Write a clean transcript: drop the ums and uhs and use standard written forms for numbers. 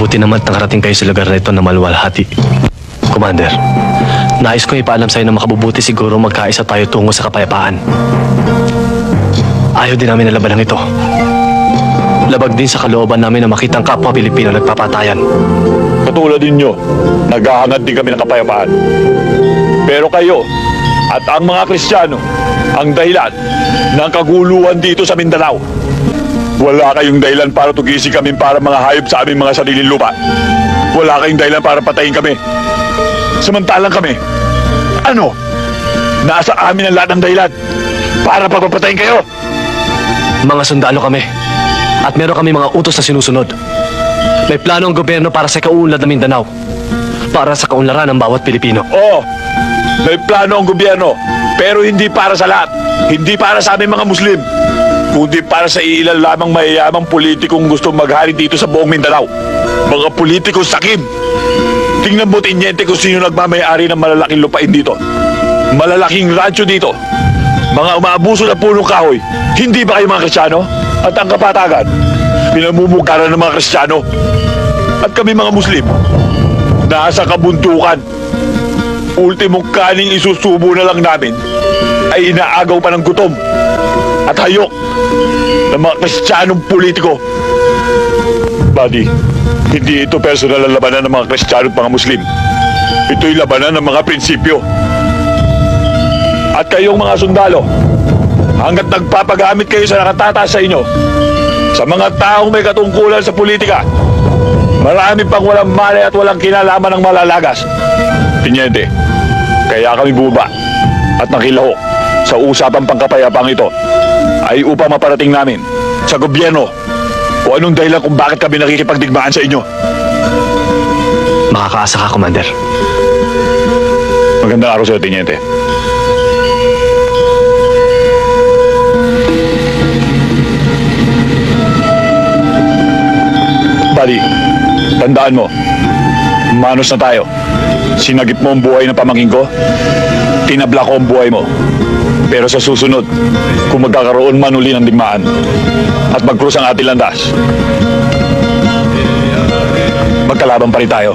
Mabuti naman at nakarating kayo sa lugar na ito na maluwalhati. Commander, nais kong ipaalam sa'yo na makabubuti siguro magkaisa tayo tungo sa kapayapaan. Ayaw din namin na labanan ito. Labag din sa kalooban namin na makita ang kapwa Pilipino nagpapatayan. Katulad ninyo, naghahangad din kami ng kapayapaan. Pero kayo at ang mga Kristiyano ang dahilan ng kaguluhan dito sa Mindanao. Wala kayong dahilan para tugisin kami para mga hayop sa aming mga sariling lupa. Wala kayong dahilan para patayin kami. Samantalang kami, nasa amin ang lahat ng dahilan para pagpapatayin kayo. Mga sundalo kami at meron kami mga utos na sinusunod. May plano ang gobyerno para sa kaunlad ng Mindanao. Para sa kaunlaran ng bawat Pilipino. Oo, may plano ang gobyerno, pero hindi para sa lahat. Hindi para sa aming mga Muslim, kundi para sa iilan lamang mayayamang politikong gusto maghari dito sa buong Mindanao. Mga politikong sakim. Tingnan mo tinyente kung sino nagmamayari ng malalaking lupain dito. Malalaking rancho dito. Mga umaabuso na punong kahoy. Hindi ba kayo mga Kristiyano? At ang kapatagan, pinamumugaran ng mga Kristiyano. At kami mga Muslim, nasa kabundukan. Ultimong kaning isusubo na lang namin ay inaagaw pa ng gutom at hayok ng mga Kristiyanong politiko. Buddy, hindi ito personal na labanan ng mga Kristiyano at mga Muslim. Ito'y labanan ng mga prinsipyo. At kayong mga sundalo, hanggat nagpapagamit kayo sa nakatataas sa inyo, sa mga taong may katungkulan sa politika, marami pang walang malay at walang kinalaman ng malalagas. Tinyente, kaya kami bumaba at nakilahok sa usapang pangkapayapang ito ay upang maparating namin sa gobyerno kung anong dahilan kung bakit kami nakikipagdigmaan sa inyo. Makakaasa ka, Commander. Magandang araw sa iyo, Tinyente. Buddy, tandaan mo, manos na tayo. Sinagip mo ang buhay ng pamangkin ko, tinabla ko ang buhay mo. Pero sa susunod, kung magkakaroon man uli ng digmaan at magkrus ang ating landas, magkalaban pa rin tayo.